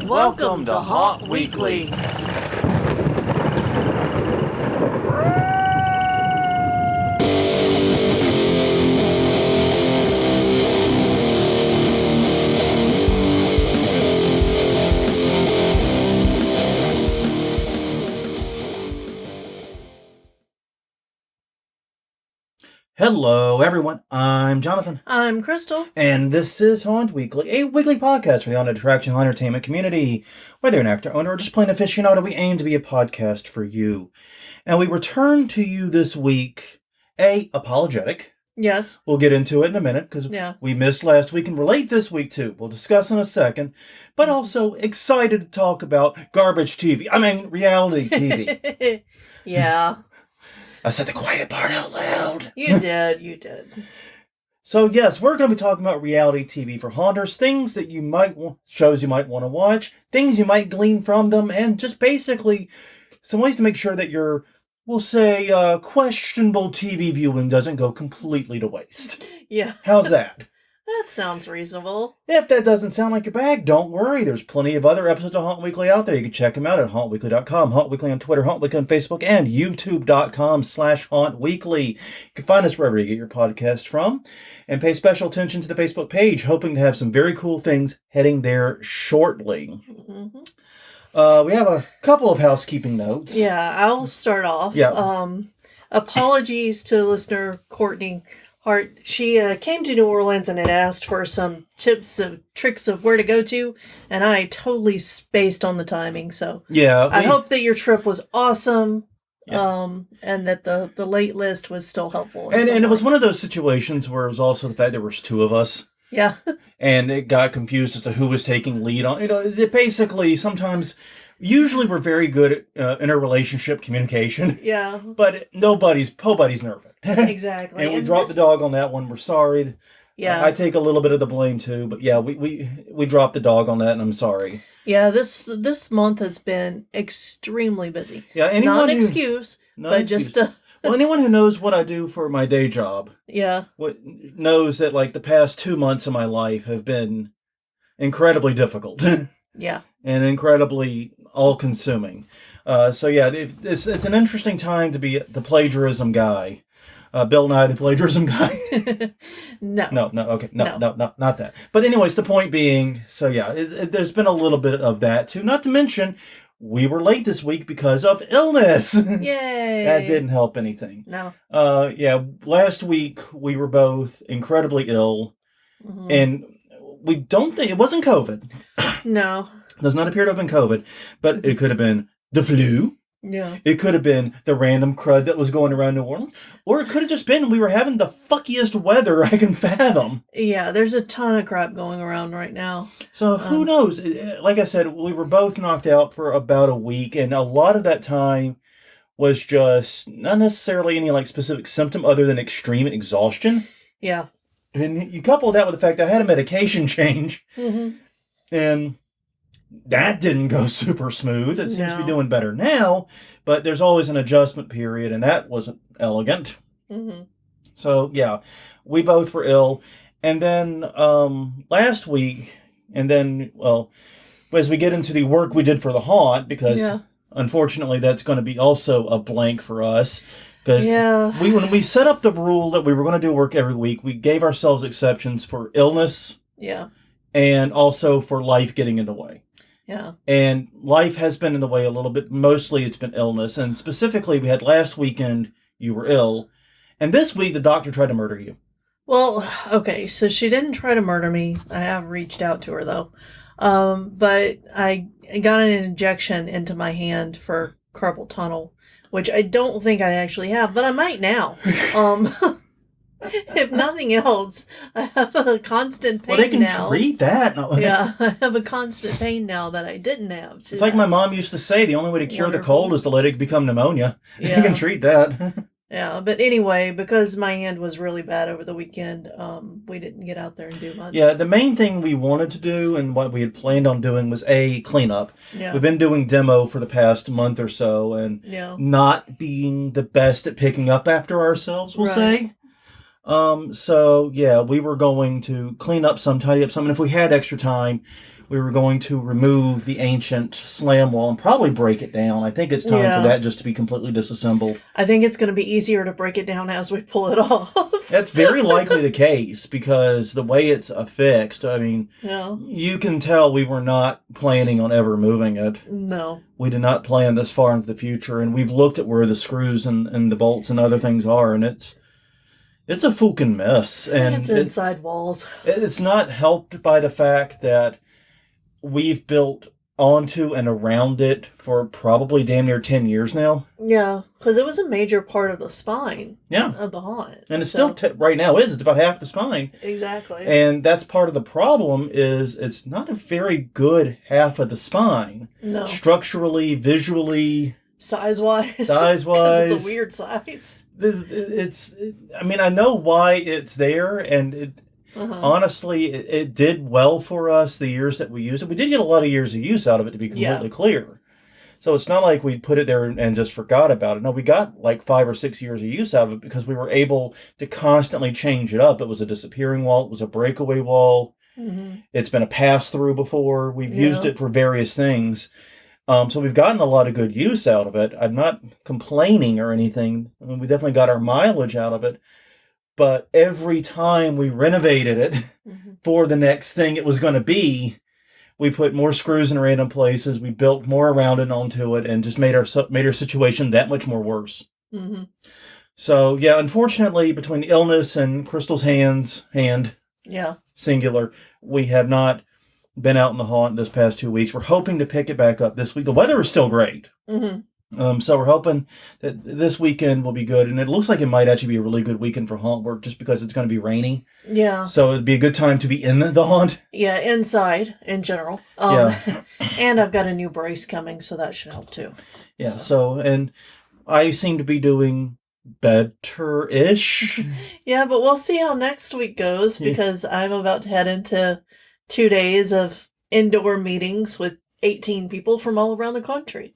Welcome to Haunt Weekly. Hello, everyone. I'm Jonathan. I'm Crystal. And this is Haunt Weekly, a weekly podcast for the haunted attraction and entertainment community. Whether you're an actor, owner, or just plain aficionado, we aim to be a podcast for you. And we return to you this week, apologetic. Yes. We'll get into it in a minute, because we missed last week and we're late this week, too. We'll discuss in a second. But also excited to talk about reality TV. Yeah. I said the quiet part out loud. You did. So yes, we're going to be talking about reality TV for haunters, things that you might shows you might want to watch, things you might glean from them, and just basically some ways to make sure that your, we'll say, questionable TV viewing doesn't go completely to waste. Yeah. How's that? That sounds reasonable. If that doesn't sound like your bag, don't worry. There's plenty of other episodes of Haunt Weekly out there. You can check them out at hauntweekly.com, Haunt Weekly on Twitter, Haunt Weekly on Facebook, and youtube.com/Haunt Weekly. You can find us wherever you get your podcast from. And pay special attention to the Facebook page, hoping to have some very cool things heading there shortly. Mm-hmm. We have a couple of housekeeping notes. Yeah, I'll start off. Yeah. Apologies to listener Courtney Hart. She came to New Orleans and had asked for some tips and tricks of where to go to, and I totally spaced on the timing. So yeah, I hope that your trip was awesome, yeah. And that the late list was still helpful. And it was one of those situations where it was also the fact there was two of us. Yeah. And it got confused as to who was taking lead on. It basically sometimes. Usually we're very good at interrelationship communication. Yeah. But nobody's perfect. Exactly. And we dropped the dog on that one. We're sorry. Yeah. I take a little bit of the blame too, but yeah, we dropped the dog on that and I'm sorry. Yeah, this month has been extremely busy. Yeah, not an excuse, but just well, anyone who knows what I do for my day job, knows that like the past 2 months of my life have been incredibly difficult. Yeah. And incredibly all-consuming. So yeah, it's an interesting time to be the plagiarism guy. Bill Nye, the plagiarism guy. No, okay. No, not that. But anyways, the point being, so yeah, there's been a little bit of that too. Not to mention, we were late this week because of illness. Yay! That didn't help anything. No. Last week we were both incredibly ill. Mm-hmm. And we don't think, it wasn't COVID. No. Does not appear to have been COVID, but it could have been the flu. Yeah. It could have been the random crud that was going around New Orleans. Or it could have just been we were having the fuckiest weather I can fathom. Yeah, there's a ton of crap going around right now. So who knows? Like I said, we were both knocked out for about a week, and a lot of that time was just not necessarily any like specific symptom other than extreme exhaustion. Yeah. And you couple that with the fact I had a medication change. Mm-hmm. And that didn't go super smooth. It seems to be doing better now, but there's always an adjustment period, and that wasn't elegant. Mm-hmm. So, yeah, we both were ill. And then last week, and then, well, as we get into the work we did for the haunt, because unfortunately that's going to be also a blank for us. Because when we set up the rule that we were going to do work every week, we gave ourselves exceptions for illness. Yeah. And also for life getting in the way. Yeah. And life has been in the way a little bit. Mostly it's been illness. And specifically, we had last weekend, you were ill. And this week, the doctor tried to murder you. Well, okay. So she didn't try to murder me. I have reached out to her, though. But I got an injection into my hand for carpal tunnel, which I don't think I actually have, but I might now. If nothing else, I have a constant pain now. Well, they can treat that. No. Yeah, I have a constant pain now that I didn't have. So it's like my mom used to say, the only way to cure the cold is to let it become pneumonia. Yeah. You can treat that. Yeah, but anyway, because my hand was really bad over the weekend, we didn't get out there and do much. Yeah, the main thing we wanted to do and what we had planned on doing was cleanup. Yeah. We've been doing demo for the past month or so and not being the best at picking up after ourselves, we'll say. So, yeah, we were going to clean up some, tidy up some, and if we had extra time, we were going to remove the ancient slam wall and probably break it down. I think it's time for that just to be completely disassembled. I think it's going to be easier to break it down as we pull it off. That's very likely the case because the way it's affixed, I mean, you can tell we were not planning on ever moving it. No. We did not plan this far into the future, and we've looked at where the screws and the bolts and other things are, and it's a fucking mess. And it's inside walls. It's not helped by the fact that we've built onto and around it for probably damn near 10 years now. Yeah, because it was a major part of the spine of the haunt. And it's still, right now it's about half the spine. Exactly. And that's part of the problem is it's not a very good half of the spine. No. Structurally, visually... Size-wise. It's a weird size. I know why it's there, and honestly, it did well for us the years that we used it. We did get a lot of years of use out of it, to be completely clear. So it's not like we put it there and just forgot about it. No, we got like 5 or 6 years of use out of it because we were able to constantly change it up. It was a disappearing wall. It was a breakaway wall. Mm-hmm. It's been a pass-through before. We've used it for various things. So we've gotten a lot of good use out of it. I'm not complaining or anything. I mean, we definitely got our mileage out of it. But every time we renovated it for the next thing it was going to be, we put more screws in random places. We built more around it onto it and just made our situation that much more worse. Mm-hmm. So, yeah, unfortunately, between the illness and Crystal's hand, singular, we have not been out in the haunt this past 2 weeks. We're hoping to pick it back up this week. The weather is still great. Mm-hmm. So we're hoping that this weekend will be good. And it looks like it might actually be a really good weekend for haunt work just because it's going to be rainy. Yeah. So it'd be a good time to be in the haunt. Yeah, inside in general. And I've got a new brace coming, so that should help too. Yeah, so and I seem to be doing better-ish. Yeah, but we'll see how next week goes because I'm about to head into 2 days of indoor meetings with 18 people from all around the country.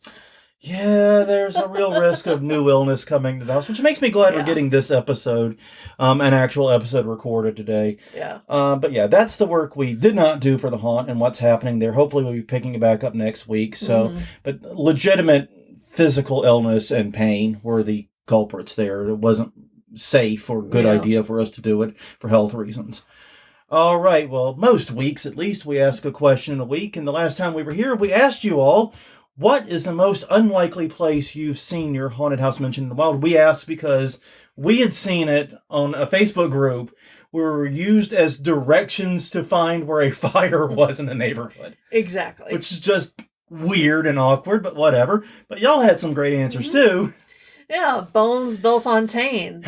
Yeah, there's a real risk of new illness coming to the house, which makes me glad we're getting this episode, an actual episode recorded today. Yeah. But yeah, that's the work we did not do for the haunt and what's happening there. Hopefully we'll be picking it back up next week. So, but legitimate physical illness and pain were the culprits there. It wasn't safe or good idea for us to do it for health reasons. All right. Well, most weeks, at least, we ask a question a week. And the last time we were here, we asked you all, what is the most unlikely place you've seen your haunted house mentioned in the wild? We asked because we had seen it on a Facebook group where we were used as directions to find where a fire was in the neighborhood. Exactly. Which is just weird and awkward, but whatever. But y'all had some great answers, too. Yeah, Bones Bellefontaine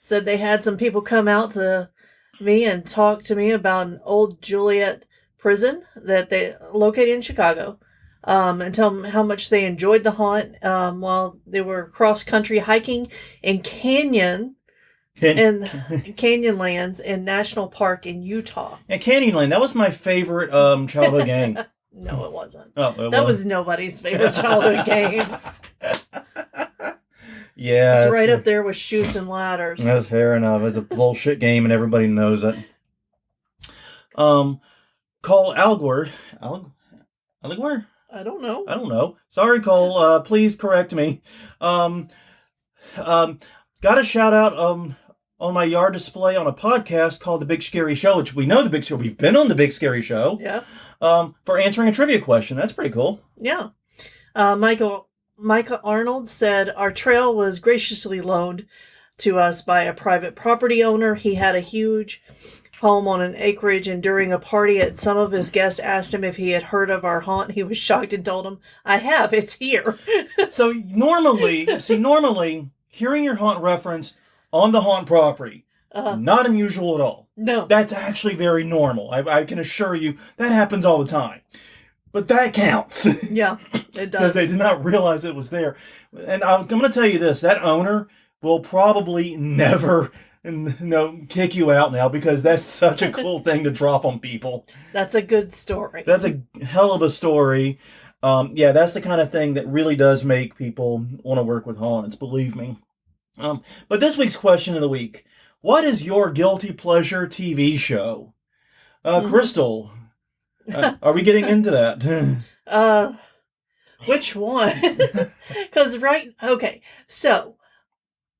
said they had some people come out to me and talk to me about an old Juliet prison that they located in Chicago. And tell them how much they enjoyed the haunt while they were cross-country hiking in Canyonlands in National Park in Utah. Yeah, Canyonland, that was my favorite childhood game. No, it wasn't. Oh, that was nobody's favorite childhood game. Yeah. It's right up there with Chutes and Ladders. That's fair enough. It's a bullshit game and everybody knows it. Call Alguer. Alguer? I don't know. Sorry, Cole. Please correct me. Got a shout out on my yard display on a podcast called The Big Scary Show, which we know we've been on The Big Scary Show. Yeah. For answering a trivia question. That's pretty cool. Yeah. Micah Arnold said, our trail was graciously loaned to us by a private property owner. He had a huge home on an acreage, and during a party some of his guests asked him if he had heard of our haunt. He was shocked and told them, I have, it's here. So normally hearing your haunt referenced on the haunt property, not unusual at all. No. That's actually very normal. I can assure you that happens all the time. But that counts. Yeah, it does. Because they did not realize it was there. And I'm going to tell you this, that owner will probably never kick you out now because that's such a cool thing to drop on people. That's a good story. That's a hell of a story. Yeah, that's the kind of thing that really does make people want to work with haunts, believe me. But this week's question of the week, what is your guilty pleasure TV show? Crystal, Are we getting into that? Which one? Because okay, so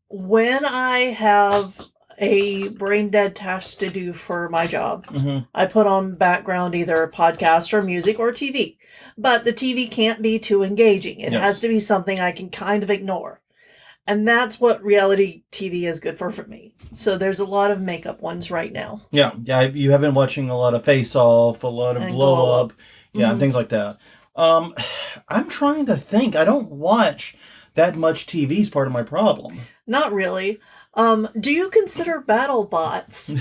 when I have a brain dead task to do for my job, I put on background either a podcast or music or TV. But the TV can't be too engaging. It has to be something I can kind of ignore. And that's what reality TV is good for me. So there's a lot of makeup ones right now. Yeah. You have been watching a lot of Face Off, a lot of Glow Up. Yeah, and things like that. I'm trying to think. I don't watch that much TV is part of my problem. Not really. Do you consider BattleBots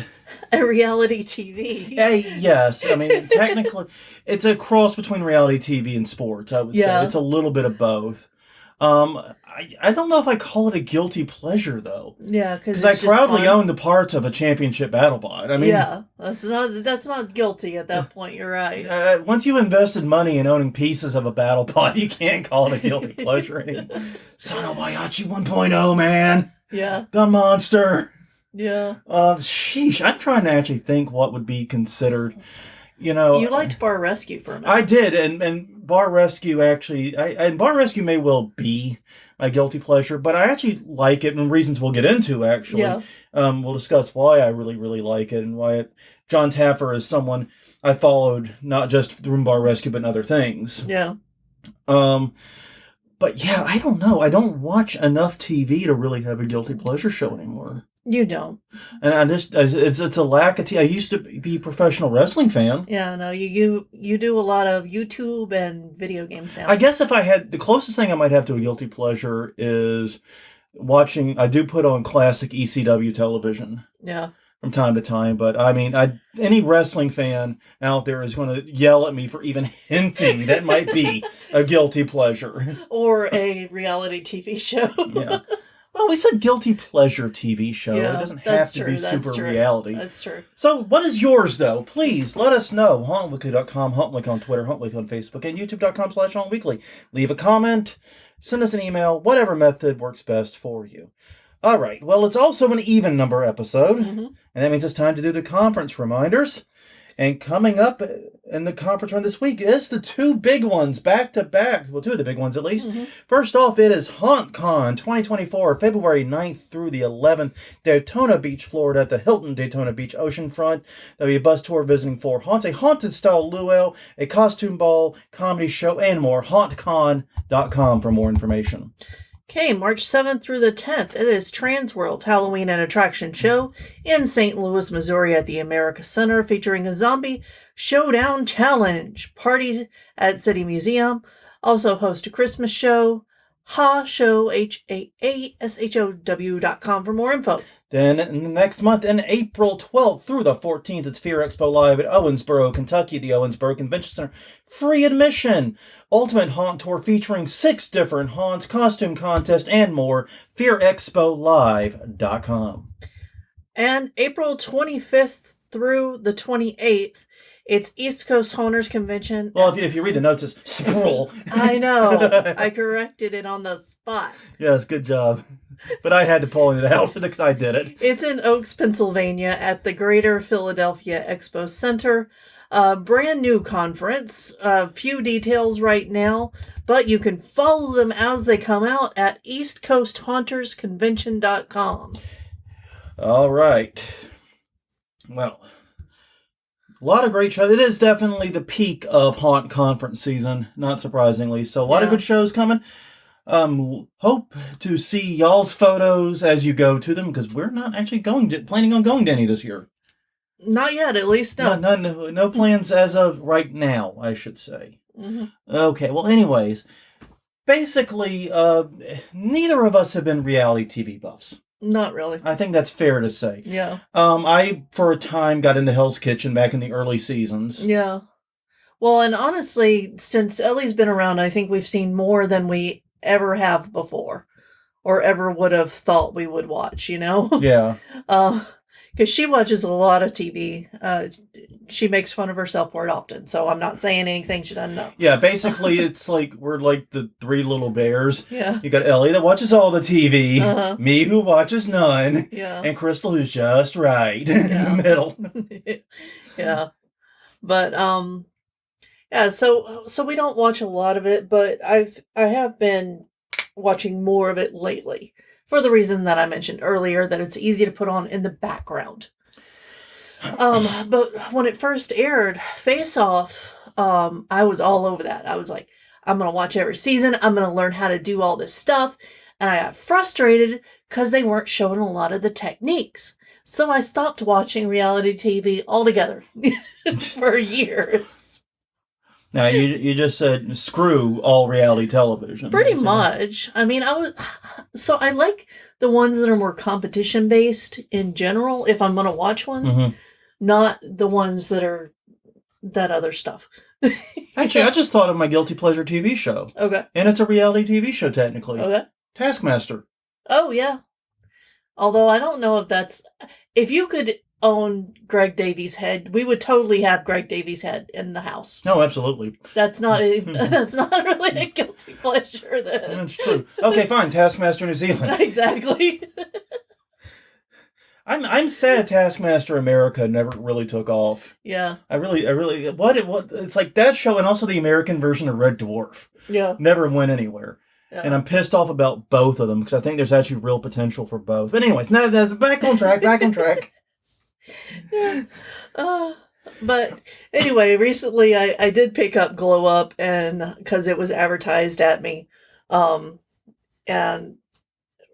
a reality TV? Yes. I mean, technically, it's a cross between reality TV and sports, I would say. It's a little bit of both. I don't know if I call it a guilty pleasure, though. Yeah, because I proudly own the parts of a championship BattleBot. I mean, yeah, that's not guilty at that point. You're right. Once you invested money in owning pieces of a BattleBot, you can't call it a guilty pleasure anymore. Sonobayachi 1.0, man. Yeah. The monster. Yeah. Sheesh. I'm trying to actually think what would be considered. You liked Bar Rescue for a minute. I did, and Bar Rescue actually, and Bar Rescue may well be my guilty pleasure, but I actually like it, and reasons we'll get into, actually. Yeah. We'll discuss why I really, really like it, and why John Taffer is someone I followed, not just through Bar Rescue, but in other things. Yeah. But yeah, I don't know. I don't watch enough TV to really have a guilty pleasure show anymore. You don't. And it's a lack of TV. I used to be a professional wrestling fan. Yeah, no, you do a lot of YouTube and video games now. I guess if I had, the closest thing I might have to a guilty pleasure is watching, I do put on classic ECW television. Yeah. From time to time, but I mean, any wrestling fan out there is going to yell at me for even hinting that might be a guilty pleasure. Or a reality TV show. Yeah. Well, we said guilty pleasure TV show. Yeah, it doesn't have to be super reality. That's true. So what is yours, though? Please let us know. HauntWeekly.com, HauntWeek on Twitter, HauntWeek on Facebook, and YouTube.com/HauntWeekly. Leave a comment, send us an email, whatever method works best for you. All right. Well, it's also an even number episode, and that means it's time to do the conference reminders. And coming up in the conference run this week is the two big ones back to back. Well, two of the big ones at least. First off, it is HauntCon 2024, February 9th through the 11th, Daytona Beach, Florida, at the Hilton Daytona Beach Oceanfront. There'll be a bus tour visiting 4 haunts, a haunted-style luau, a costume ball, comedy show, and more. HauntCon.com for more information. Okay, March 7th through the 10th, it is Transworld's Halloween and Attraction Show in St. Louis, Missouri at the America Center, featuring a zombie showdown challenge, party at City Museum, also host a Christmas show, HAASHOW.com for more info. Then in the next month, in April 12th through the 14th, it's Fear Expo Live at Owensboro, Kentucky, the Owensboro Convention Center. Free admission. Ultimate Haunt Tour featuring 6 different haunts, costume contest, and more. FearExpoLive.com. And April 25th through the 28th, it's East Coast Haunters Convention. Well, if you read the notes, it's Sprawl. I know. I corrected it on the spot. Yes, good job. But I had to pull it out because I did it. It's in Oaks, Pennsylvania at the Greater Philadelphia Expo Center. Brand new conference. Few details right now, but you can follow them as they come out at eastcoasthauntersconvention.com. All right. Well, a lot of great shows. It is definitely the peak of haunt conference season, not surprisingly. So a lot of good shows coming. Hope to see y'all's photos as you go to them, because we're not actually planning on going to any this year. Not yet, at least no. No plans as of right now, I should say. Okay, well, anyways, basically, neither of us have been reality TV buffs. Not really. I think that's fair to say. Yeah. I, for a time, got into Hell's Kitchen back in the early seasons. Yeah. Well, and honestly, since Ellie's been around, I think we've seen more than we ever have before, or ever would have thought we would watch, Yeah. Because she watches a lot of TV. She makes fun of herself for it often, so I'm not saying anything she doesn't know. Yeah, basically, it's like we're like the 3 little bears. Yeah. You got Ellie that watches all the TV, me who watches none, and Crystal who's just right in the middle. Yeah. But, Yeah, so we don't watch a lot of it, but I have been watching more of it lately for the reason that I mentioned earlier that it's easy to put on in the background. But when it first aired, Face Off, I was all over that. I was like, I'm gonna watch every season. I'm gonna learn how to do all this stuff, and I got frustrated because they weren't showing a lot of the techniques. So I stopped watching reality TV altogether for years. Now you just said screw all reality television. Pretty basically. much. I mean, I like the ones that are more competition based in general. If I'm gonna watch one, Mm-hmm. not the ones that are that other stuff. Actually, I just thought of my guilty pleasure TV show, Okay. and it's a reality TV show technically. Okay. Taskmaster. Oh yeah. Although I don't know if that's if you could own Greg Davies' head, we would totally have Greg Davies' head in the house. No, absolutely. That's not that's not really a guilty pleasure then. That's true. Okay, fine. Taskmaster New Zealand. Exactly. I'm sad Taskmaster America never really took off. Yeah. I really what it's like that show and also the American version of Red Dwarf Yeah. never went anywhere. Yeah. And I'm pissed off about both of them because I think there's actually real potential for both. But anyways, no, that's back on track. Yeah. But anyway, recently I did pick up Glow Up and because it was advertised at me. And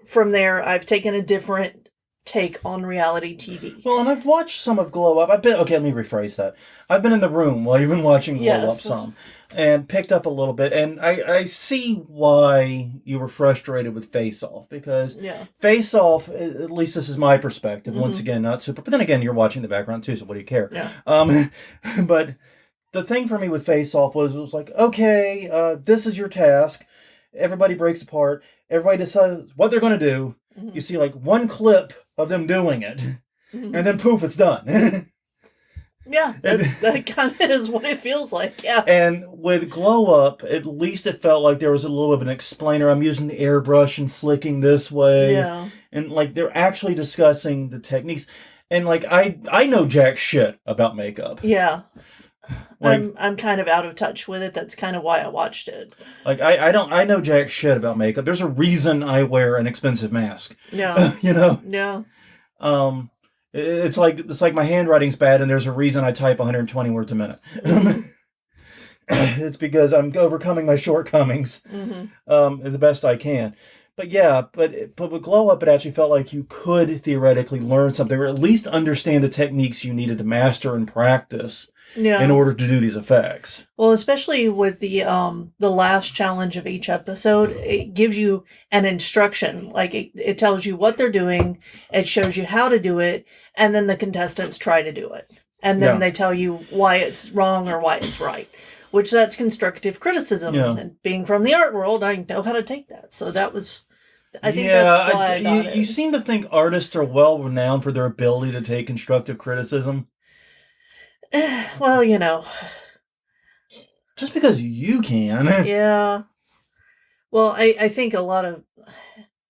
from there I've taken a different take on reality TV. Well, and I've watched some of Glow Up. Okay, let me rephrase that. I've been in the room while you've been watching Glow Up some and picked up a little bit. And I see why you were frustrated with Face Off because Face Off, at least this is my perspective, once again, not super. But then again, you're watching the background too, so what do you care? Yeah. But the thing for me with Face Off was like, okay, this is your task. Everybody breaks apart. Everybody decides what they're going to do. You see like one clip of them doing it, and then poof, it's done. Yeah, that kind of is what it feels like, yeah. And with Glow Up, at least it felt like there was a little of an explainer. I'm using the airbrush and flicking this way. Yeah. And like they're actually discussing the techniques. And like I know jack shit about makeup. Yeah. Like, I'm kind of out of touch with it. That's kind of why I watched it. Like I know jack shit about makeup. There's a reason I wear an expensive mask. Yeah. You know? Yeah. It's like my handwriting's bad and there's a reason I type 120 words a minute. It's because I'm overcoming my shortcomings the best I can. But yeah, but with Glow Up, it actually felt like you could theoretically learn something or at least understand the techniques you needed to master and practice in order to do these effects. Well, especially with the last challenge of each episode, it gives you an instruction. Like it tells you what they're doing, it shows you how to do it, and then the contestants try to do it. And then they tell you why it's wrong or why it's right. Which that's constructive criticism. Yeah. And being from the art world, I know how to take that. So that was, I think that's why I got it. You seem to think artists are well renowned for their ability to take constructive criticism. Well, you know. Just because you can. Yeah. Well, I think a lot of...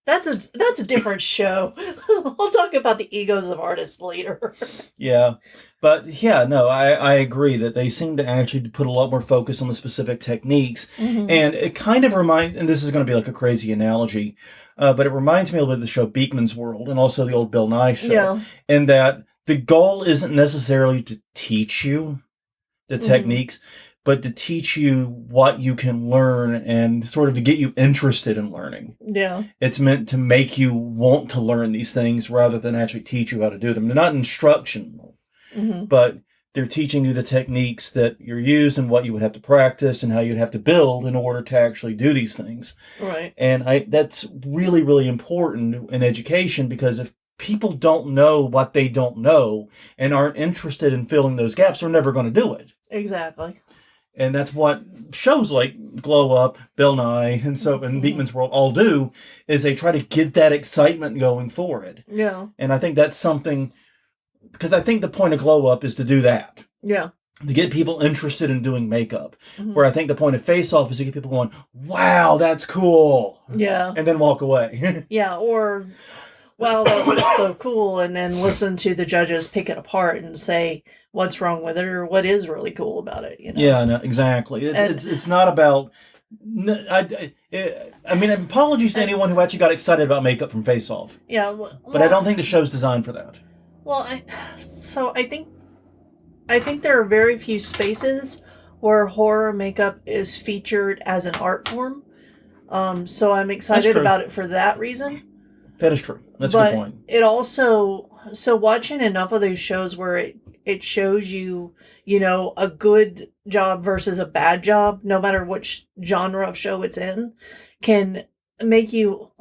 That's a different show. We'll talk about the egos of artists later. Yeah. But yeah, no, I agree that they seem to actually put a lot more focus on the specific techniques. And it kind of reminds, and this is going to be like a crazy analogy, but it reminds me a little bit of the show Beekman's World and also the old Bill Nye show. Yeah. In that the goal isn't necessarily to teach you the techniques, but to teach you what you can learn and sort of to get you interested in learning. Yeah. It's meant to make you want to learn these things rather than actually teach you how to do them. They're not instructional, but they're teaching you the techniques that you're used and what you would have to practice and how you'd have to build in order to actually do these things. Right. And that's really, really important in education because if people don't know what they don't know and aren't interested in filling those gaps, they're never going to do it. Exactly. And that's what shows like Glow Up, Bill Nye, and Beekman's World all do, is they try to get that excitement going for it. Yeah. And I think that's something, because I think the point of Glow Up is to do that. Yeah. To get people interested in doing makeup. Where I think the point of Face Off is to get people going, wow, that's cool. Yeah. And then walk away. Yeah, or wow, that was so cool, and then listen to the judges pick it apart and say what's wrong with it or what is really cool about it. Yeah, no, exactly. It's not about. I mean, apologies to anyone who actually got excited about makeup from Face Off. Yeah, but I don't think the show's designed for that. Well, I think there are very few spaces where horror makeup is featured as an art form. So I'm excited about it for that reason. That is true. That's a good point. It also, so watching enough of those shows where it shows you, a good job versus a bad job, no matter which genre of show it's in, can let you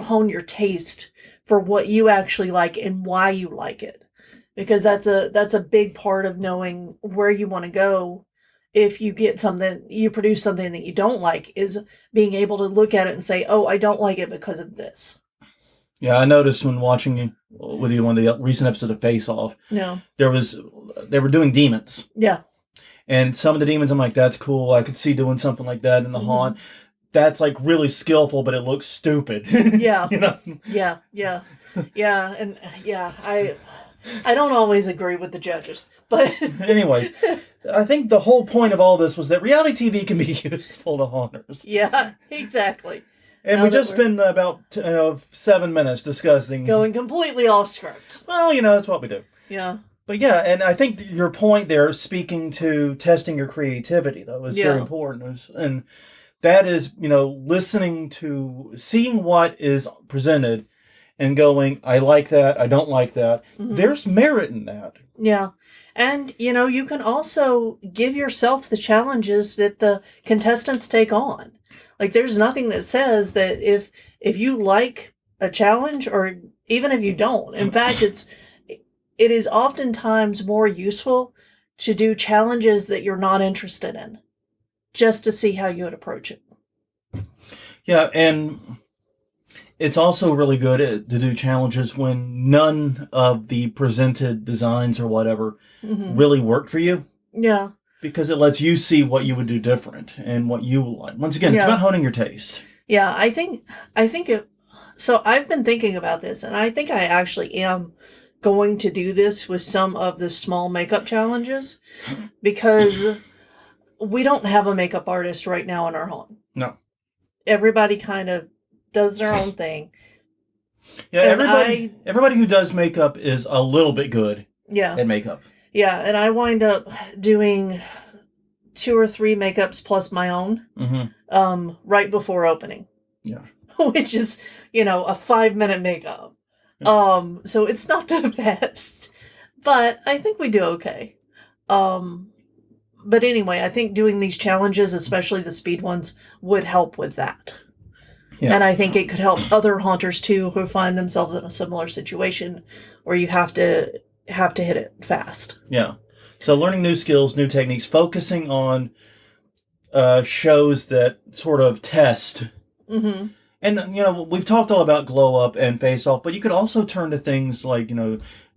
hone your taste for what you actually like and why you like it. Because that's a big part of knowing where you want to go. If you produce something that you don't like, is being able to look at it and say, oh, I don't like it because of this. Yeah, I noticed when watching with you one of the recent episodes of Face Off. Yeah. They were doing demons. Yeah. And some of the demons, I'm like, that's cool. I could see doing something like that in the haunt. That's like really skillful, but it looks stupid. Yeah. Yeah. Yeah. Yeah. And yeah, I don't always agree with the judges, but anyways, I think the whole point of all this was that reality TV can be useful to haunters. Yeah, exactly. And we just spent about 7 minutes discussing... Going completely off script. Well, that's what we do. Yeah. But yeah, and I think your point there, speaking to testing your creativity, though, is very important. And that is, listening to, seeing what is presented and going, I like that, I don't like that. Mm-hmm. There's merit in that. Yeah. And, you can also give yourself the challenges that the contestants take on. Like, there's nothing that says that if you like a challenge, or even if you don't, in fact, it is oftentimes more useful to do challenges that you're not interested in, just to see how you would approach it. Yeah, and it's also really good to do challenges when none of the presented designs or whatever really work for you. Yeah. Because it lets you see what you would do different and what you like. Once again, it's about honing your taste. Yeah, I think so I've been thinking about this, and I think I actually am going to do this with some of the small makeup challenges, because we don't have a makeup artist right now in our home. No. Everybody kind of does their own thing. Yeah, everybody who does makeup is a little bit good at makeup. Yeah, and I wind up doing 2 or 3 makeups plus my own right before opening. Yeah. Which is, a 5-minute makeup. So it's not the best, but I think we do okay. But anyway, I think doing these challenges, especially the speed ones, would help with that. Yeah. And I think it could help other haunters too, who find themselves in a similar situation where you have to hit it fast. Yeah. So learning new skills, new techniques, focusing on shows that sort of test. Mm-hmm. And, we've talked all about Glow Up and Face Off, but you could also turn to things like,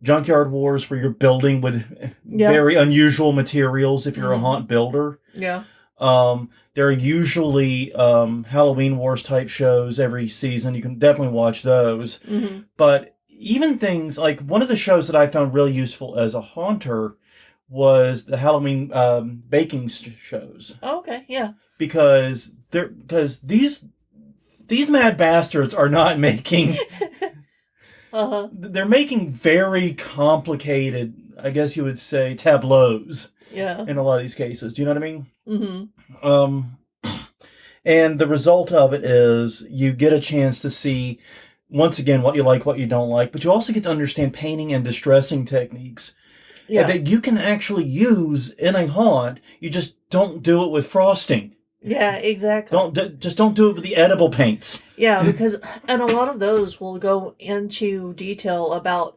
Junkyard Wars, where you're building with very unusual materials if you're a haunt builder. Yeah. There are usually Halloween Wars type shows every season. You can definitely watch those. Mm-hmm. But even things like one of the shows that I found really useful as a haunter was the Halloween baking shows. Oh, okay, yeah. Because these mad bastards are not making... They're making very complicated, I guess you would say, tableaus. Yeah. In a lot of these cases. Do you know what I mean? Mm-hmm. And the result of it is you get a chance to see, once again, what you like, what you don't like, but you also get to understand painting and distressing techniques that you can actually use in a haunt. You just don't do it with frosting. Yeah, exactly. Don't do it with the edible paints. Yeah, and a lot of those will go into detail about,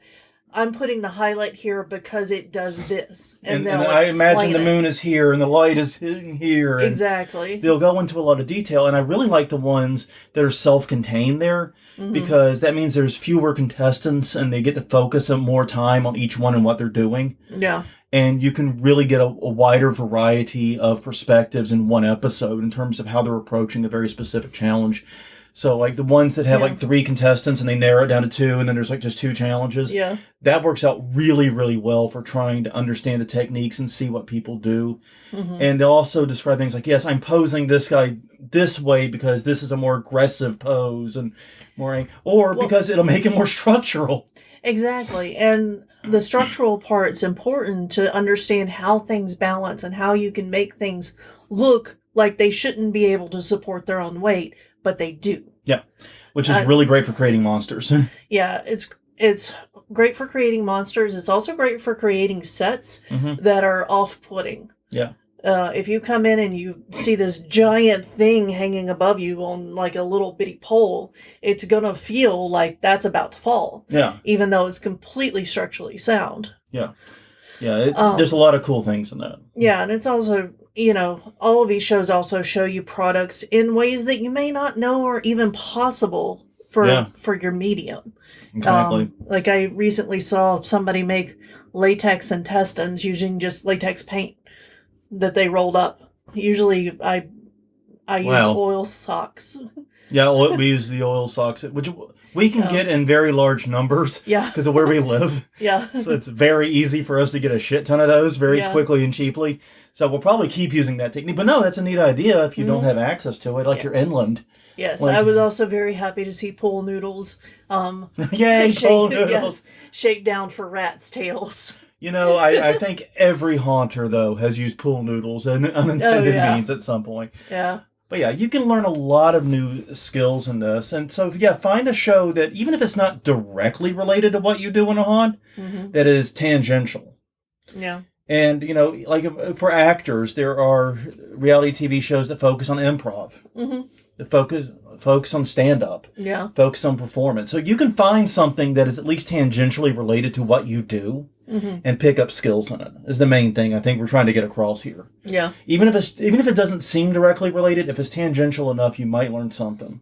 I'm putting the highlight here because it does this. And I imagine the moon is here and the light is hitting here. Exactly. They'll go into a lot of detail. And I really like the ones that are self-contained there, because that means there's fewer contestants and they get to focus on more time on each one and what they're doing. Yeah. And you can really get a wider variety of perspectives in one episode in terms of how they're approaching a very specific challenge. So like the ones that have Yeah. like 3 contestants and they narrow it down to 2 and then there's like just 2 challenges. Yeah. That works out really, really well for trying to understand the techniques and see what people do. Mm-hmm. And they'll also describe things like, yes, I'm posing this guy this way because this is a more aggressive pose and more, or because it'll make it more structural. Exactly. And the structural part's important to understand how things balance and how you can make things look like they shouldn't be able to support their own weight, but they do. Yeah. Which is really great for creating monsters. Yeah, it's great for creating monsters. It's also great for creating sets that are off-putting. Yeah. If you come in and you see this giant thing hanging above you on like a little bitty pole, it's going to feel like that's about to fall. Yeah. Even though it's completely structurally sound. Yeah. Yeah. There's a lot of cool things in that. Yeah. And it's also, all of these shows also show you products in ways that you may not know are even possible for your medium. Exactly. Like I recently saw somebody make latex intestines using just latex paint that they rolled up. Usually I use oil socks. Yeah, we use the oil socks, which we can get in very large numbers. Yeah. Because of where we live. Yeah. So it's very easy for us to get a shit ton of those very quickly and cheaply. So we'll probably keep using that technique. But no, that's a neat idea if you don't have access to it, like you're inland. Yes, I was also very happy to see pool noodles. Yay, pool noodles. Yes, shake down for rats' tails. I think every haunter, though, has used pool noodles in unintended means at some point. Yeah. But yeah, you can learn a lot of new skills in this. And so, find a show that, even if it's not directly related to what you do in a haunt, that is tangential. Yeah. And, like for actors, there are reality TV shows that focus on improv. That focus on stand-up. Yeah. Focus on performance. So you can find something that is at least tangentially related to what you do and pick up skills in it, is the main thing I think we're trying to get across here. Yeah. Even if it doesn't seem directly related, if it's tangential enough, you might learn something.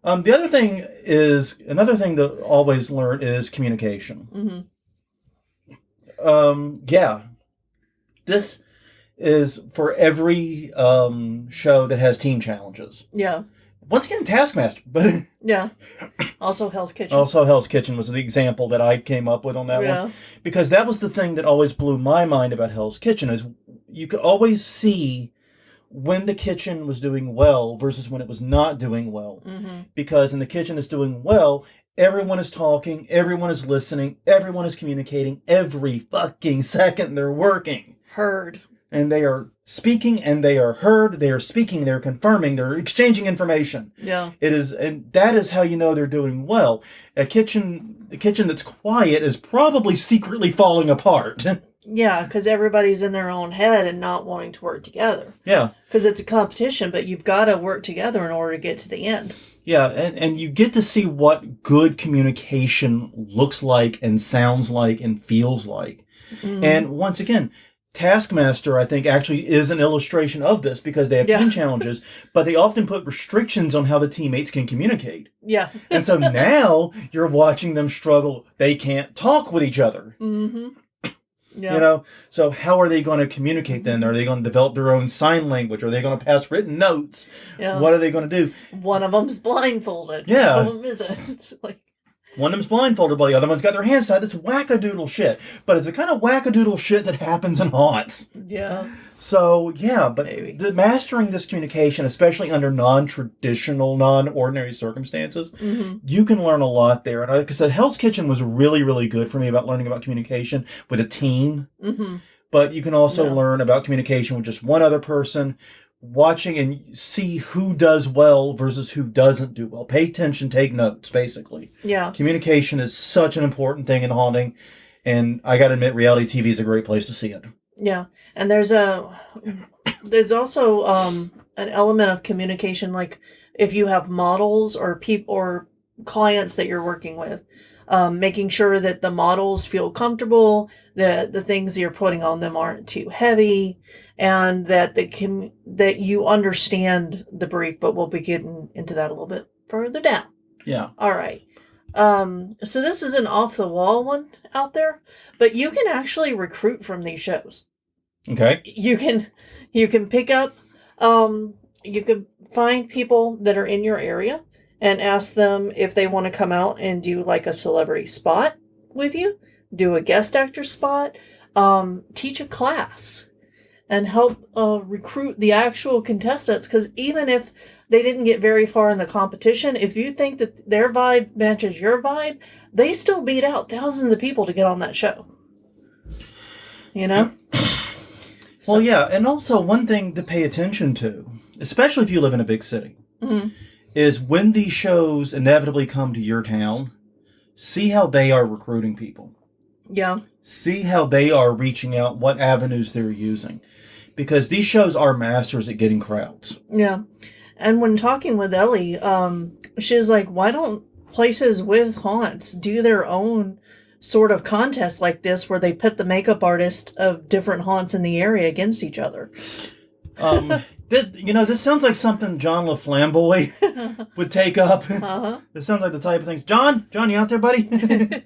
Another thing to always learn is communication. This is for every show that has team challenges. Yeah. Once again, Taskmaster, but yeah. Also Hell's Kitchen. Also Hell's Kitchen was the example that I came up with on that one. Because that was the thing that always blew my mind about Hell's Kitchen, is you could always see when the kitchen was doing well versus when it was not doing well. Because in the kitchen it's doing well, everyone is talking, everyone is listening, everyone is communicating every fucking second they're working. Heard. And they are speaking and they are heard. They are speaking, they're confirming, they're exchanging information. Yeah. And that is how you know they're doing well. The kitchen that's quiet is probably secretly falling apart. Yeah, because everybody's in their own head and not wanting to work together. Yeah. Because it's a competition, but you've got to work together in order to get to the end. Yeah, and you get to see what good communication looks like and sounds like and feels like. And once again, Taskmaster, I think, actually is an illustration of this, because they have team challenges, but they often put restrictions on how the teammates can communicate. Yeah. And so now you're watching them struggle. They can't talk with each other. Yeah. So how are they going to communicate then? Are they going to develop their own sign language? Are they going to pass written notes? Yeah. What are they going to do? One of them's blindfolded. Yeah. One of them isn't. One of them's blindfolded, while the other one's got their hands tied. It's wackadoodle shit. But it's the kind of wackadoodle shit that happens in haunts. Yeah. So, but mastering this communication, especially under non-traditional, non-ordinary circumstances, you can learn a lot there. And like I said, Hell's Kitchen was really, really good for me about learning about communication with a team. But you can also learn about communication with just one other person, watching and see who does well versus who doesn't do well. Pay attention, take notes, basically. Yeah. Communication is such an important thing in haunting, and I gotta admit, reality TV is a great place to see it. Yeah. And there's also an element of communication, like if you have models or people or clients that you're working with, making sure that the models feel comfortable, that the things you're putting on them aren't too heavy, and that that you understand the brief. But we'll be getting into that a little bit further down. Yeah. All right. So this is an off the wall one out there, but you can actually recruit from these shows. Okay. You can pick up, you can find people that are in your area and ask them if they want to come out and do like a celebrity spot with you, do a guest actor spot, teach a class, and help recruit the actual contestants. Because even if they didn't get very far in the competition, if you think that their vibe matches your vibe, they still beat out thousands of people to get on that show. You know? Well, yeah. And also, one thing to pay attention to, especially if you live in a big city, is when these shows inevitably come to your town, see how they are recruiting people. Yeah. See how they are reaching out, what avenues they're using. Because these shows are masters at getting crowds. Yeah. And when talking with Ellie, she was like, why don't places with haunts do their own sort of contest like this where they pit the makeup artist of different haunts in the area against each other? This sounds like something John LaFlamboy would take up. Uh-huh. This sounds like the type of things. John, you out there, buddy?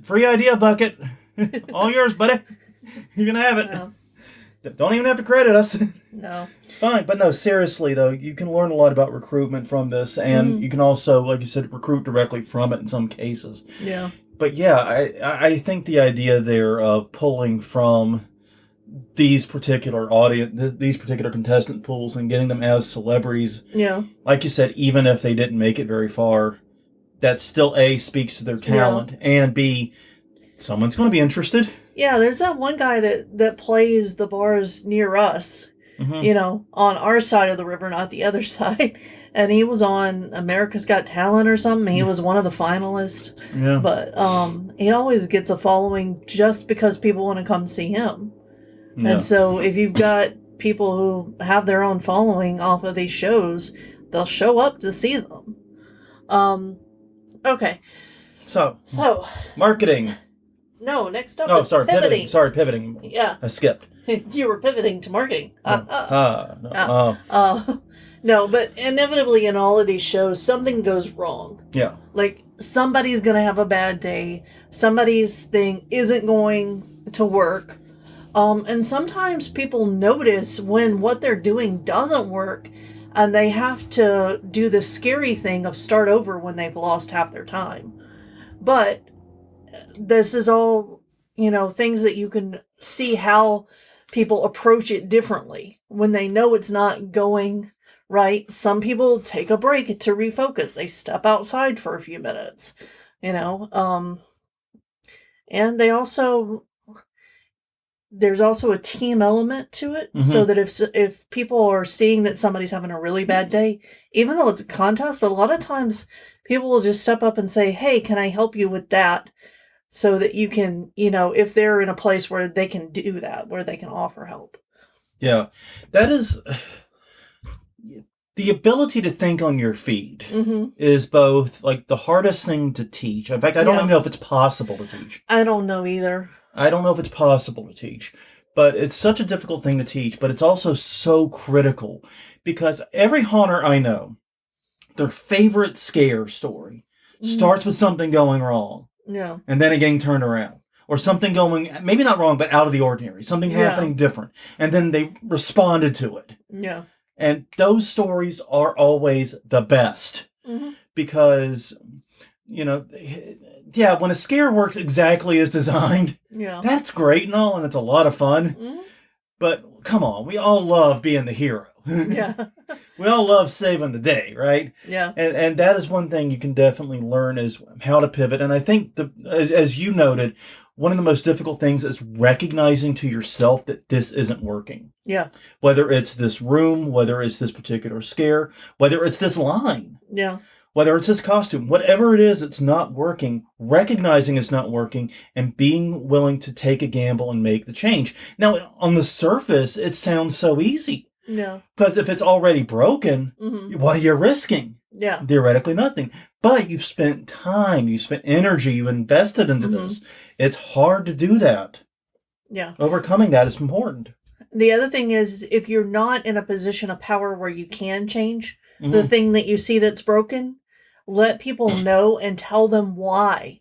Free idea bucket. All yours, buddy. You're going to have it. No. Don't even have to credit us. No. It's fine. But no, seriously, though, you can learn a lot about recruitment from this. And you can also, like you said, recruit directly from it in some cases. Yeah. But yeah, I think the idea there of pulling from these particular these particular contestant pools and getting them as celebrities. Yeah. Like you said, even if they didn't make it very far, that still A, speaks to their talent, and B, someone's going to be interested. Yeah, there's that one guy that plays the bars near us, on our side of the river, not the other side. And he was on America's Got Talent or something. He was one of the finalists. Yeah. But he always gets a following just because people want to come see him. Yeah. And so if you've got people who have their own following off of these shows, they'll show up to see them. Okay. So marketing. No, next up is pivoting. Sorry, pivoting. Yeah. I skipped. You were pivoting to marketing. No. No, but inevitably in all of these shows, something goes wrong. Yeah. Like, somebody's going to have a bad day. Somebody's thing isn't going to work. And sometimes people notice when what they're doing doesn't work, and they have to do the scary thing of start over when they've lost half their time. But this is all, things that you can see how people approach it differently. When they know it's not going right, some people take a break to refocus. They step outside for a few minutes, and there's also a team element to it, so that if people are seeing that somebody's having a really bad day, even though it's a contest, a lot of times people will just step up and say, hey, can I help you with that? So that you can, if they're in a place where they can do that, where they can offer help. Yeah. That is... The ability to think on your feet is both like the hardest thing to teach. In fact, I don't even know if it's possible to teach. I don't know either. I don't know if it's possible to teach, but it's such a difficult thing to teach, but it's also so critical because every haunter I know, their favorite scare story starts with something going wrong. Yeah. And then it getting turned around. Or something going, maybe not wrong, but out of the ordinary. Something happening different. And then they responded to it. Yeah. And those stories are always the best because, when a scare works exactly as designed, that's great and all, and it's a lot of fun. But come on, we all love being the hero. Yeah. We all love saving the day, right? Yeah. And that is one thing you can definitely learn is how to pivot. And I think, as you noted, one of the most difficult things is recognizing to yourself that this isn't working. Yeah. Whether it's this room, whether it's this particular scare, whether it's this line. Yeah. Whether it's this costume, whatever it is, it's not working, recognizing it's not working, and being willing to take a gamble and make the change. Now, on the surface, it sounds so easy. Yeah. Because if it's already broken, what are you risking? Yeah. Theoretically, nothing. But you've spent time, you've spent energy, you've invested into this. It's hard to do that. Yeah. Overcoming that is important. The other thing is, if you're not in a position of power where you can change the thing that you see that's broken, let people know and tell them why.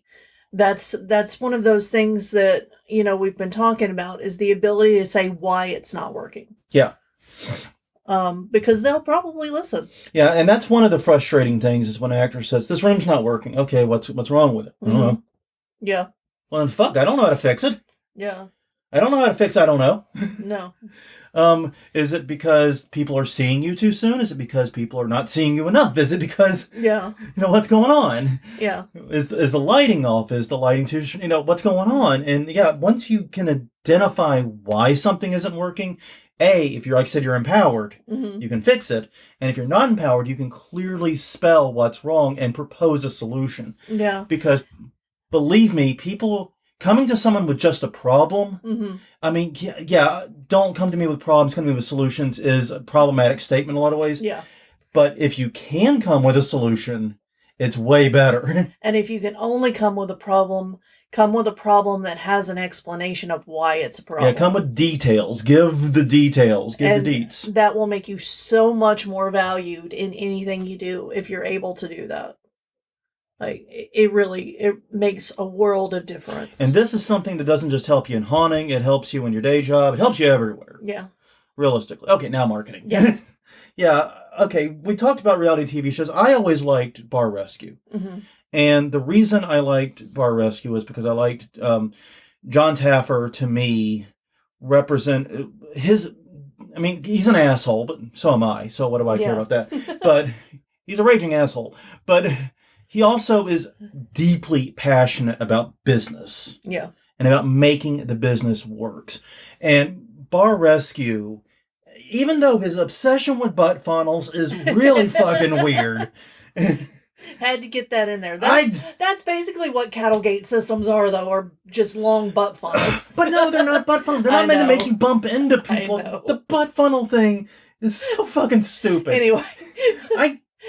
That's one of those things that, we've been talking about, is the ability to say why it's not working. Yeah. because they'll probably listen. Yeah, and that's one of the frustrating things is when an actor says, "This room's not working." Okay, what's wrong with it? I don't know. Yeah. Well, then fuck, I don't know how to fix it. Yeah. I don't know how to fix I don't know. No. Is it because people are seeing you too soon? Is it because people are not seeing you enough? Is it because, what's going on? Yeah. Is the lighting off? Is the lighting too, what's going on? And yeah, once you can identify why something isn't working, if you're, like I said, you're empowered, you can fix it. And if you're not empowered, you can clearly spell what's wrong and propose a solution. Yeah. Because believe me, people coming to someone with just a problem, I mean, don't come to me with problems, come to me with solutions is a problematic statement in a lot of ways. Yeah. But if you can come with a solution, it's way better. And if you can only come with a problem that has an explanation of why it's a problem. Yeah, come with details. Give the details. Give the deets. That will make you so much more valued in anything you do if you're able to do that. Like, it makes a world of difference. And this is something that doesn't just help you in haunting. It helps you in your day job. It helps you everywhere. Yeah. Realistically. Okay, now marketing. Yes. Yeah, okay. We talked about reality TV shows. I always liked Bar Rescue. And the reason I liked Bar Rescue was because I liked John Taffer, to me, represent his... I mean, he's an asshole, but so am I. So what do I care about that? But he's a raging asshole. But... he also is deeply passionate about business. Yeah. And about making the business works. And Bar Rescue, even though his obsession with butt funnels is really fucking weird. Had to get that in there. That's basically what cattle gate systems are, though, are just long butt funnels. But no, they're not butt funnels. They're not meant to make you bump into people. The butt funnel thing is so fucking stupid. Anyway.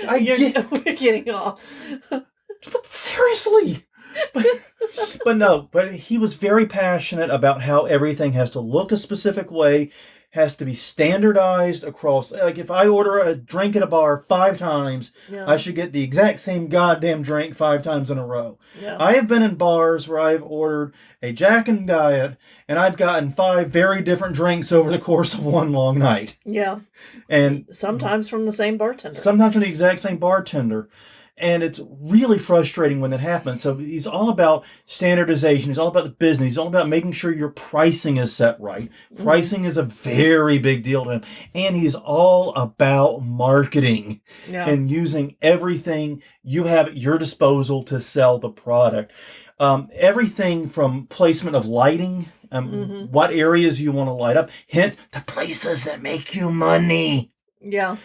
We're getting off. But seriously. But he was very passionate about how everything has to look a specific way, has to be standardized across. Like, if I order a drink at a bar 5 times, I should get the exact same goddamn drink 5 times in a row. Yeah. I have been in bars where I've ordered a Jack and Diet, and I've gotten 5 very different drinks over the course of one long night. Yeah. And sometimes from the same bartender. Sometimes from the exact same bartender. And it's really frustrating when that happens. So he's all about standardization. He's all about the business. He's all about making sure your pricing is set right. Pricing is a very big deal to him. And he's all about marketing and using everything you have at your disposal to sell the product. Everything from placement of lighting, what areas you want to light up. Hint, the places that make you money. Yeah.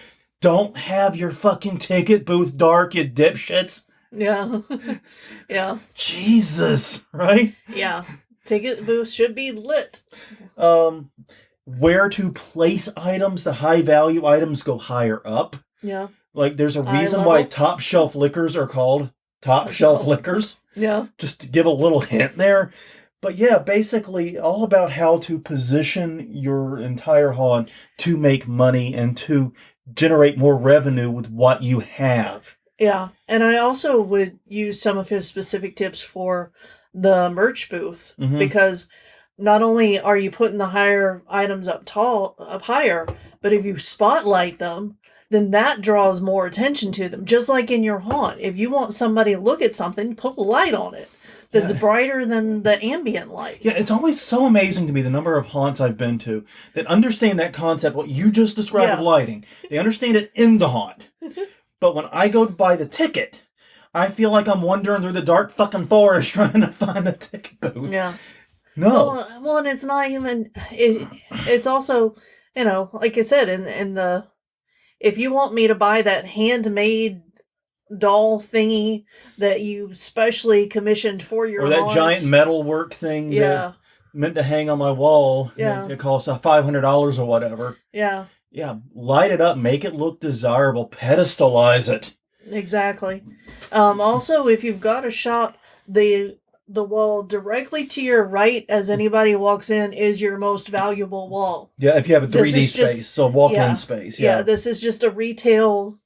Don't have your fucking ticket booth dark, you dipshits. Yeah. Yeah. Jesus, right? Yeah. Ticket booths should be lit. Where to place items, the high value items go higher up. Yeah. Like, there's a reason why top shelf liquors are called top shelf liquors. Yeah. Just to give a little hint there. But yeah, basically all about how to position your entire haunt to make money and to generate more revenue with what you have. Yeah, and I also would use some of his specific tips for the merch booth, because not only are you putting the higher items up higher, but if you spotlight them, then that draws more attention to them. Just like in your haunt, if you want somebody to look at something, put a light on it that's brighter than the ambient light. Yeah, it's always so amazing to me the number of haunts I've been to that understand that concept, what you just described of lighting. They understand it in the haunt. But when I go to buy the ticket, I feel like I'm wandering through the dark fucking forest trying to find a ticket booth. Yeah. No. Well, and it's not even... It's also, like I said, in the... If you want me to buy that handmade doll thingy that you specially commissioned for your or that giant metal work thing that meant to hang on my wall. Yeah. It costs $500 or whatever. Yeah. Yeah, light it up, make it look desirable, pedestalize it. Exactly. Also, if you've got a shop, the wall directly to your right as anybody walks in is your most valuable wall. Yeah, if you have a 3D space, so walk-in space. Yeah, this is just a retail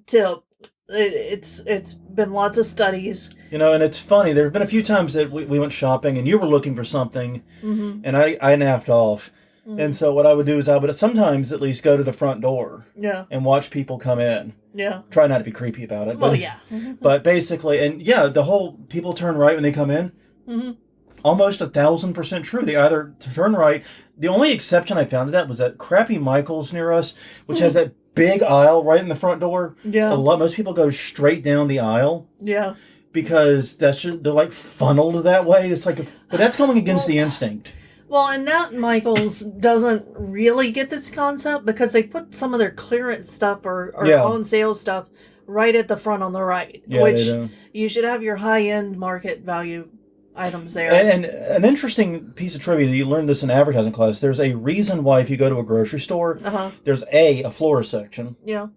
tip. It's been lots of studies. And it's funny. There have been a few times that we went shopping and you were looking for something and I napped off. And so what I would do is I would sometimes at least go to the front door and watch people come in. Yeah. Try not to be creepy about it. Well, but, yeah. But basically, and yeah, the whole people turn right when they come in. Almost 1,000% true. They either turn right. The only exception I found to that was that crappy Michael's near us, which has that big aisle right in the front door. Yeah. Most people go straight down the aisle. Yeah. Because they're like funneled that way. It's like, but that's going against the instinct. Well, and that Michael's doesn't really get this concept because they put some of their clearance stuff or on sale stuff right at the front on the right, which you should have your high-end market value items there. And an interesting piece of trivia, you learned this in advertising class, there's a reason why if you go to a grocery store, there's a florist section. Yeah.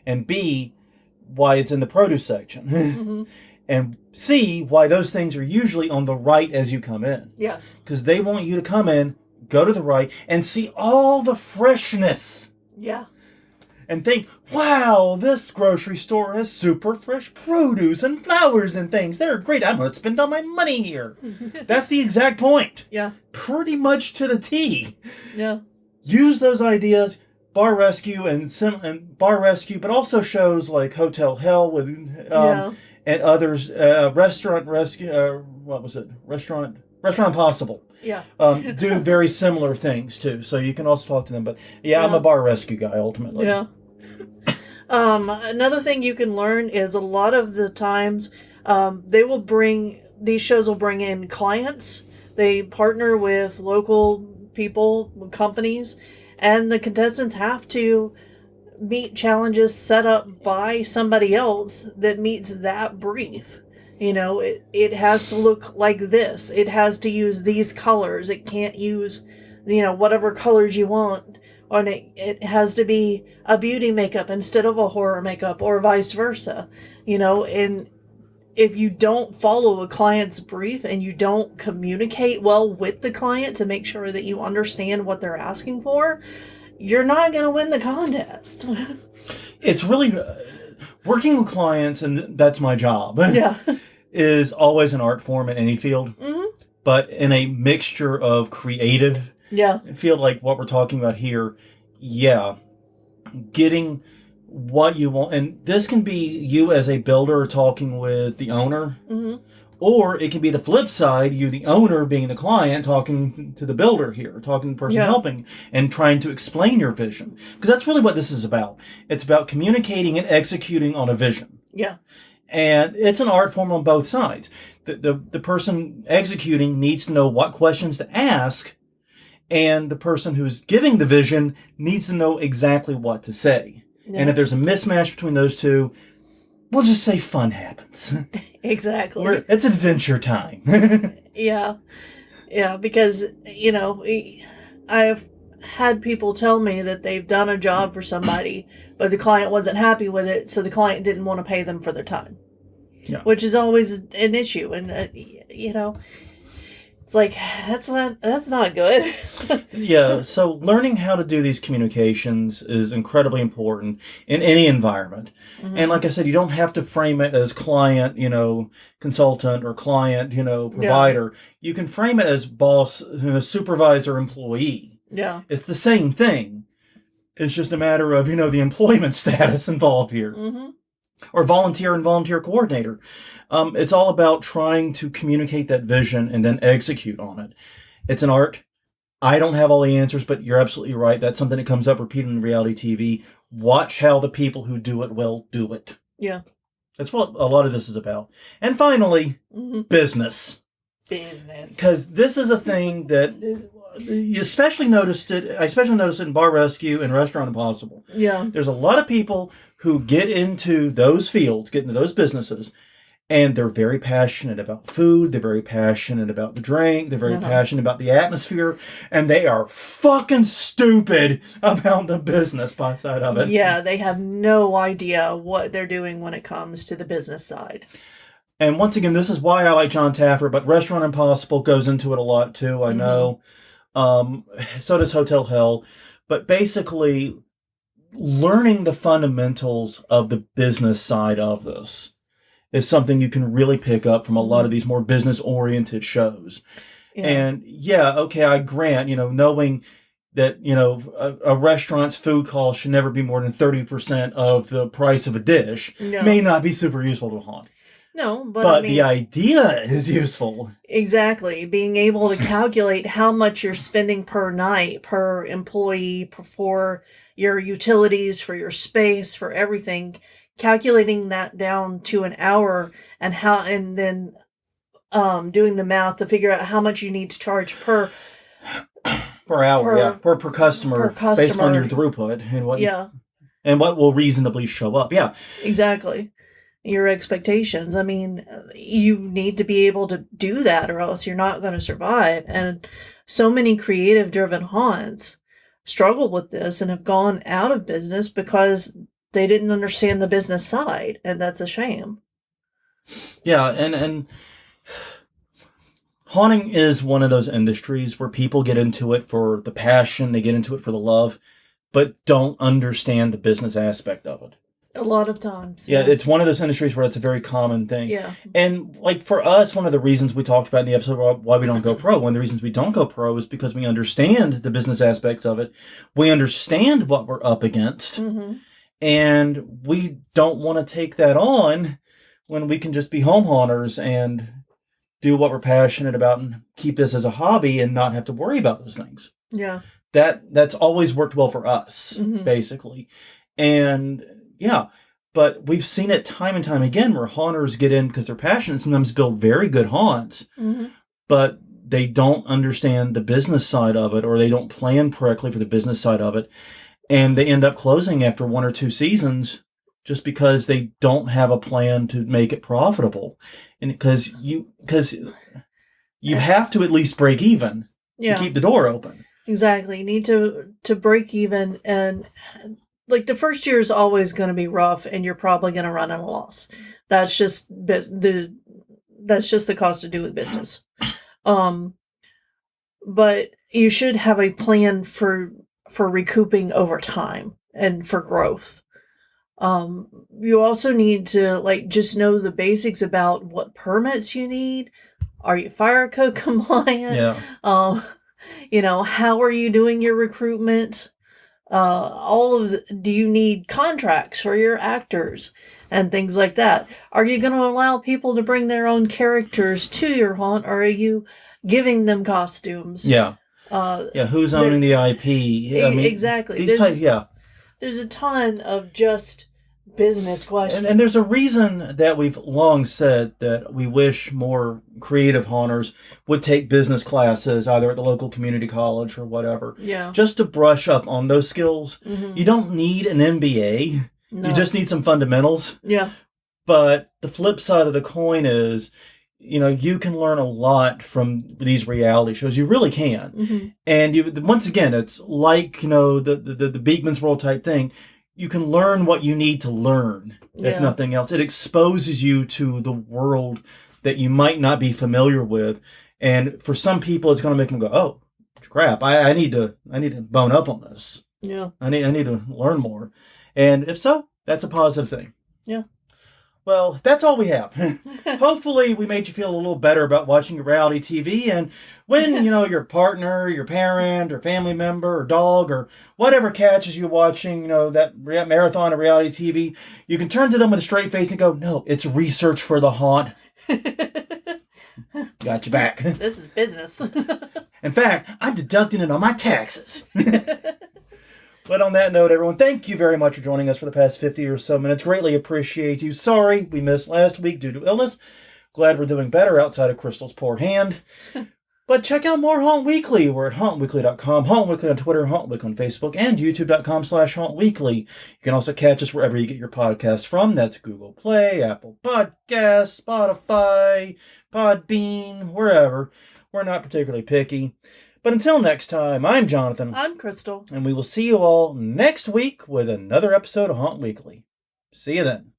And B, why it's in the produce section. And C, why those things are usually on the right as you come in. Yes. Because they want you to come in, go to the right, and see all the freshness. Yeah. And think, wow, this grocery store has super fresh produce and flowers and things. They're great. I'm going to spend all my money here. That's the exact point. Yeah. Pretty much to the T. Yeah. Use those ideas. Bar Rescue and Bar Rescue, but also shows like Hotel Hell with and others. Restaurant Rescue. What was it? Restaurant Impossible. Yeah. Do very similar things too. So you can also talk to them. But I'm a Bar Rescue guy ultimately. Yeah. Another thing you can learn is a lot of the times these shows will bring in clients. They partner with local people, companies, and the contestants have to meet challenges set up by somebody else that meets that brief. You know, it has to look like this. It has to use these colors. It can't use, whatever colors you want. Or it has to be a beauty makeup instead of a horror makeup or vice versa. And if you don't follow a client's brief and you don't communicate well with the client to make sure that you understand what they're asking for, you're not going to win the contest. It's really working with clients, and that's my job. Yeah. Is always an art form in any field, but in a mixture of creative field like what we're talking about here. Yeah, getting what you want, and this can be you as a builder talking with the owner. Or it can be the flip side, you, the owner, being the client, talking to the builder here, talking to the person helping, and trying to explain your vision. Because that's really what this is about. It's about communicating and executing on a vision. Yeah. And it's an art form on both sides. The person executing needs to know what questions to ask, and the person who's giving the vision needs to know exactly what to say. Yeah. And if there's a mismatch between those two, we'll just say fun happens. Exactly. It's adventure time. Yeah. Yeah, because, I've had people tell me that they've done a job for somebody, but the client wasn't happy with it, so the client didn't want to pay them for their time. Yeah. Which is always an issue. And, it's like, that's not good. Yeah, so learning how to do these communications is incredibly important in any environment. And like I said, you don't have to frame it as client, consultant, or client, provider. You can frame it as boss, supervisor, employee. Yeah. It's the same thing. It's just a matter of, the employment status involved here. Or volunteer and volunteer coordinator. It's all about trying to communicate that vision and then execute on it. It's an art. I don't have all the answers, but you're absolutely right. That's something that comes up repeatedly in reality TV. Watch how the people who do it well do it. Yeah. That's what a lot of this is about. And finally, business. Business. Because this is a thing that you especially noticed it. I especially noticed it in Bar Rescue and Restaurant Impossible. Yeah. There's a lot of people who get into those fields, get into those businesses, and they're very passionate about food. They're very passionate about the drink. They're very passionate about the atmosphere. And they are fucking stupid about the business side of it. Yeah, they have no idea what they're doing when it comes to the business side. And once again, this is why I like John Taffer, but Restaurant Impossible goes into it a lot too, I know. So does Hotel Hell. But basically, learning the fundamentals of the business side of this is something you can really pick up from a lot of these more business-oriented shows. Yeah. And I grant, knowing that, a restaurant's food cost should never be more than 30% of the price of a dish may not be super useful to haunt. No, but the idea is useful. Exactly. Being able to calculate how much you're spending per night, per employee, for your utilities, for your space, for everything, calculating that down to an hour and then doing the math to figure out how much you need to charge per hour, per customer, based on your throughput and what will reasonably show up. Yeah, exactly. Your expectations. I mean, you need to be able to do that, or else you're not going to survive. And so many creative-driven haunts struggle with this and have gone out of business because they didn't understand the business side, and that's a shame. Yeah, and haunting is one of those industries where people get into it for the passion, they get into it for the love, but don't understand the business aspect of it. A lot of times. Yeah, it's one of those industries where it's a very common thing. Yeah. And like for us, one of the reasons we talked about in the episode why we don't go pro, one of the reasons we don't go pro is because we understand the business aspects of it. We understand what we're up against. Mm-hmm. And we don't want to take that on when we can just be home haunters and do what we're passionate about and keep this as a hobby and not have to worry about those things. Yeah. That's always worked well for us, basically. And yeah, but we've seen it time and time again where haunters get in because they're passionate, sometimes build very good haunts, but they don't understand the business side of it, or they don't plan correctly for the business side of it. And they end up closing after 1 or 2 seasons just because they don't have a plan to make it profitable. And because you have to at least break even to keep the door open. Exactly. You need to break even, and like the first year is always going to be rough, and you're probably going to run at a loss. That's just the cost of doing business. But you should have a plan for recouping over time and for growth. You also need to just know the basics about what permits you need. Are you fire code compliant? Yeah. How are you doing your recruitment? Do you need contracts for your actors and things like that? Are you going to allow people to bring their own characters to your haunt, or are you giving them costumes? Yeah. Who's owning the IP? Exactly. There's a ton of just business questions. And there's a reason that we've long said that we wish more creative haunters would take business classes, either at the local community college or whatever. Yeah. Just to brush up on those skills. Mm-hmm. You don't need an MBA. No. You just need some fundamentals. Yeah. But the flip side of the coin is, you can learn a lot from these reality shows. You really can. Mm-hmm. And once again, it's like, the Beekman's World type thing. You can learn what you need to learn, if nothing else. It exposes you to the world that you might not be familiar with. And for some people, it's going to make them go, oh, crap, I need to bone up on this. Yeah. I need to learn more. And if so, that's a positive thing. Yeah. Well, that's all we have. Hopefully, we made you feel a little better about watching reality TV. And when, your partner, your parent, or family member, or dog, or whatever catches you watching, that marathon of reality TV, you can turn to them with a straight face and go, no, it's research for the haunt. Got you back. This is business. In fact, I'm deducting it on my taxes. But on that note, everyone, thank you very much for joining us for the past 50 or so minutes. Greatly appreciate you. Sorry we missed last week due to illness. Glad we're doing better outside of Crystal's poor hand. But check out more Haunt Weekly. We're at hauntweekly.com, Haunt Weekly on Twitter, Haunt Weekly on Facebook, and youtube.com/hauntweekly. You can also catch us wherever you get your podcasts from. That's Google Play, Apple Podcasts, Spotify, Podbean, wherever. We're not particularly picky. But until next time, I'm Jonathan. I'm Crystal. And we will see you all next week with another episode of Haunt Weekly. See you then.